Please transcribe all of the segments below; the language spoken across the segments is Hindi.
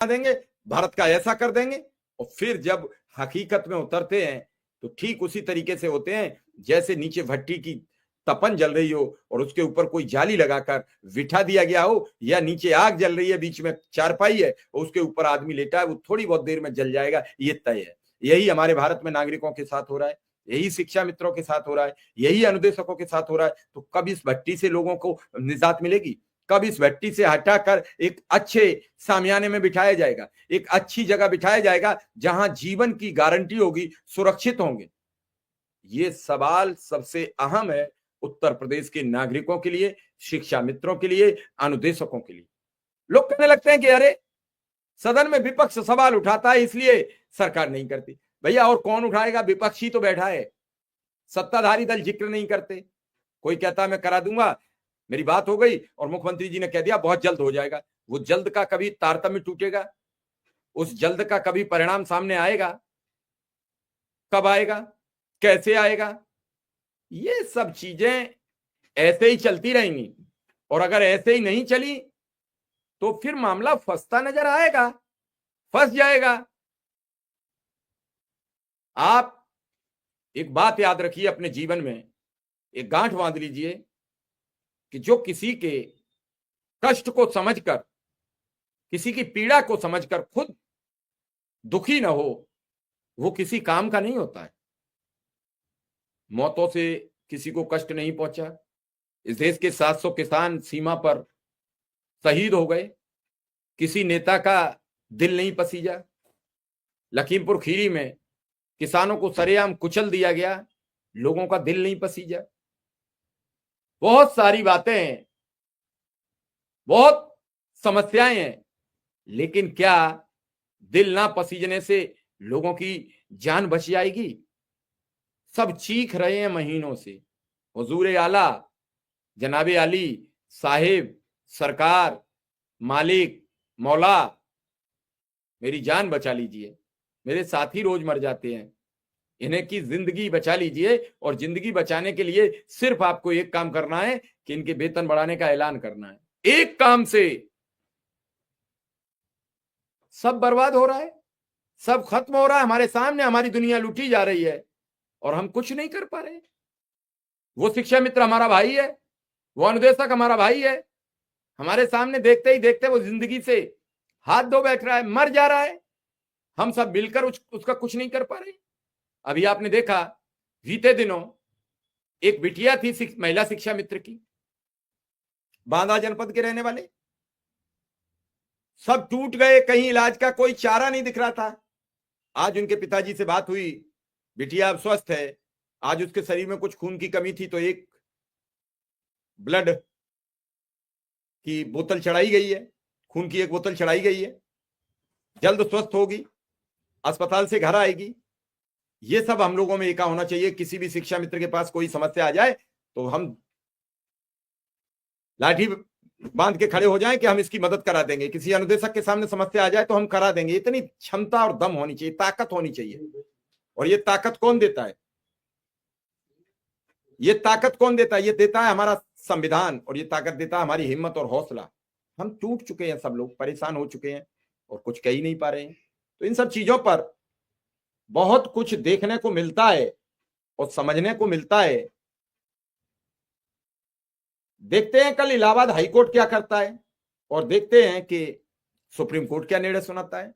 देंगे, भारत का ऐसा कर देंगे। और फिर जब हकीकत में उतरते हैं तो ठीक उसी तरीके से होते हैं जैसे नीचे भट्टी की तपन जल रही हो और उसके ऊपर कोई जाली लगाकर बिठा दिया गया हो, या नीचे आग जल रही है, बीच में चारपाई है और उसके ऊपर आदमी लेटा है, वो थोड़ी बहुत देर में जल जाएगा, ये तय है। यही हमारे भारत में नागरिकों के साथ हो रहा है, यही शिक्षा मित्रों के साथ हो रहा है, यही अनुदेशकों के साथ हो रहा है। तो कब इस भट्टी से लोगों को निजात मिलेगी? कब इस भट्टी से हटाकर एक अच्छे सामियाने में बिठाया जाएगा, एक अच्छी जगह बिठाया जाएगा जहां जीवन की गारंटी होगी, सुरक्षित होंगे? ये सवाल सबसे अहम है उत्तर प्रदेश के नागरिकों के लिए, शिक्षा मित्रों के लिए, अनुदेशकों के लिए। लोग कहने लगते हैं कि अरे सदन में विपक्ष सवाल उठाता है इसलिए सरकार नहीं करती। भैया और कौन उठाएगा? विपक्ष ही तो बैठा है, सत्ताधारी दल जिक्र नहीं करते। कोई कहता है मैं करा दूंगा, मेरी बात हो गई और मुख्यमंत्री जी ने कह दिया बहुत जल्द हो जाएगा। वो जल्द का कभी तारतम्य टूटेगा? उस जल्द का कभी परिणाम सामने आएगा? कब आएगा? कैसे आएगा? ये सब चीजें ऐसे ही चलती रहेंगी, और अगर ऐसे ही नहीं चली तो फिर मामला फंसता नजर आएगा, फंस जाएगा। आप एक बात याद रखिए अपने जीवन में, एक गांठ बांध लीजिए कि जो किसी के कष्ट को समझकर, किसी की पीड़ा को समझकर खुद दुखी ना हो, वो किसी काम का नहीं होता है। मौतों से किसी को कष्ट नहीं पहुंचा। इस देश के 700 किसान सीमा पर शहीद हो गए, किसी नेता का दिल नहीं पसीजा। लखीमपुर खीरी में किसानों को सरेआम कुचल दिया गया, लोगों का दिल नहीं पसीजा। बहुत सारी बातें हैं, बहुत समस्याएं हैं, लेकिन क्या दिल ना पसीजने से लोगों की जान बच जाएगी? सब चीख रहे हैं महीनों से, हुजूर आला जनाबे आली साहिब, सरकार, मालिक, मौला मेरी जान बचा लीजिए, मेरे साथी रोज मर जाते हैं, इन्हें की जिंदगी बचा लीजिए। और जिंदगी बचाने के लिए सिर्फ आपको एक काम करना है कि इनके वेतन बढ़ाने का ऐलान करना है। एक काम से सब बर्बाद हो रहा है, सब खत्म हो रहा है हमारे सामने, हमारी दुनिया लूटी जा रही है और हम कुछ नहीं कर पा रहे। वो शिक्षा मित्र हमारा भाई है, वो अनुदेशक हमारा भाई है, हमारे सामने देखते ही देखते वो जिंदगी से हाथ धो बैठ रहा है, मर जा रहा है, हम सब मिलकर उसका कुछ नहीं कर पा रहे। अभी आपने देखा बीते दिनों एक बिटिया थी महिला शिक्षा मित्र की, बांदा जनपद के रहने वाले, सब टूट गए, कहीं इलाज का कोई चारा नहीं दिख रहा था। आज उनके पिताजी से बात हुई, बिटिया अब स्वस्थ है। आज उसके शरीर में कुछ खून की कमी थी तो एक ब्लड की बोतल चढ़ाई गई है, खून की एक बोतल चढ़ाई गई है, जल्द स्वस्थ होगी, अस्पताल से घर आएगी। ये सब हम लोगों में एका होना चाहिए। किसी भी शिक्षा मित्र के पास कोई समस्या आ जाए तो हम लाठी बांध के खड़े हो जाएं कि हम इसकी मदद करा देंगे। किसी अनुदेशक के सामने समस्या आ जाए तो हम करा देंगे। इतनी क्षमता और दम होनी चाहिए, ताकत होनी चाहिए। और ये ताकत कौन देता है? ये ताकत कौन देता है? ये देता है हमारा संविधान, और ये ताकत देता है हमारी हिम्मत और हौसला। हम टूट चुके हैं, सब लोग परेशान हो चुके हैं और कुछ कह ही नहीं पा रहे हैं। तो इन सब चीजों पर बहुत कुछ देखने को मिलता है और समझने को मिलता है। देखते हैं कल इलाहाबाद हाईकोर्ट क्या करता है, और देखते हैं कि सुप्रीम कोर्ट क्या निर्णय सुनाता है।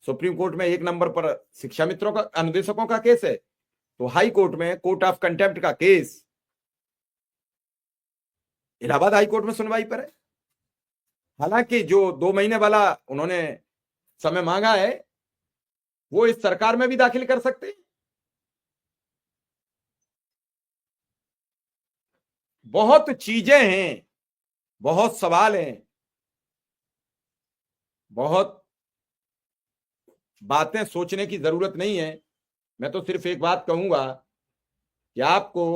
सुप्रीम कोर्ट में एक नंबर पर शिक्षा मित्रों का, अनुदेशकों का केस है, तो हाई कोर्ट में कोर्ट ऑफ कंटेम्प्ट का केस इलाहाबाद हाई कोर्ट में सुनवाई पर है। हालांकि जो 2 महीने वाला उन्होंने समय मांगा है वो इस सरकार में भी दाखिल कर सकते हैं। बहुत चीजें हैं, बहुत सवाल हैं, बहुत बातें सोचने की जरूरत नहीं है। मैं तो सिर्फ एक बात कहूंगा कि आपको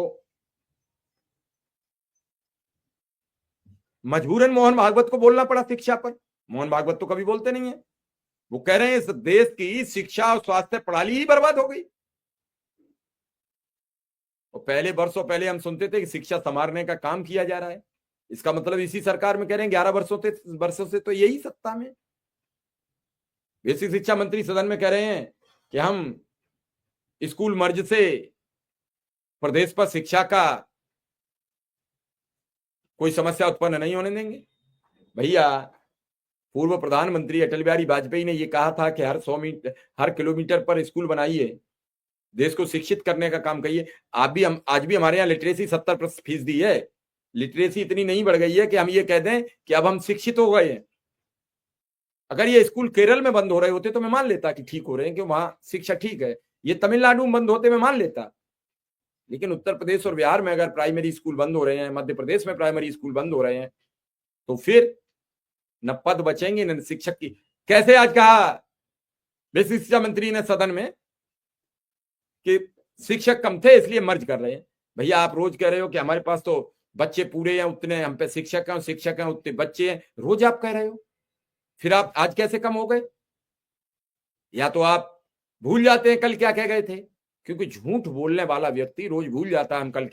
मजबूरन मोहन भागवत को बोलना पड़ा शिक्षा पर। मोहन भागवत तो कभी बोलते नहीं है। वो कह रहे हैं इस देश की शिक्षा और स्वास्थ्य प्रणाली ही बर्बाद हो गई। और पहले वर्षों पहले हम सुनते थे कि शिक्षा संवारने का काम किया जा रहा है। इसका मतलब इसी सरकार में कह रहे हैं 11 वर्षों से तो यही सत्ता में। बेसिक शिक्षा मंत्री सदन में कह रहे हैं कि हम स्कूल मर्ज से प्रदेश पर शिक्षा का कोई समस्या उत्पन्न नहीं होने देंगे। भैया, पूर्व प्रधानमंत्री अटल बिहारी वाजपेयी ने यह कहा था कि हर किलोमीटर पर स्कूल बनाइए, देश को शिक्षित करने का काम करिए। आज भी हमारे यहाँ लिटरेसी 70% है। लिटरेसी इतनी नहीं बढ़ गई है कि हम ये कह दें कि अब हम शिक्षित हो गए हैं। अगर ये स्कूल केरल में बंद हो रहे होते तो मैं मान लेता कि ठीक हो रहे हैं, कि वहां शिक्षा ठीक है। ये तमिलनाडु में बंद होते मैं मान लेता, लेकिन उत्तर प्रदेश और बिहार में अगर प्राइमरी स्कूल बंद हो रहे हैं, मध्य प्रदेश में प्राइमरी स्कूल बंद हो रहे हैं, तो फिर न पद बचेंगे न शिक्षक की। कैसे आज कहा बेसिक शिक्षा मंत्री ने सदन में कि शिक्षक कम थे इसलिए मर्ज कर रहे हैं। भैया, आप रोज कह रहे हो कि हमारे पास तो बच्चे पूरे हैं, उतने हम पे शिक्षक हैं उतने बच्चे हैं, रोज आप कह रहे हो। फिर आप आज कैसे कम हो गए? या तो आप भूल जाते हैं कल क्या कह गए थे, क्योंकि झूठ बोलने वाला व्यक्ति रोज भूल जाता है हम कल क्या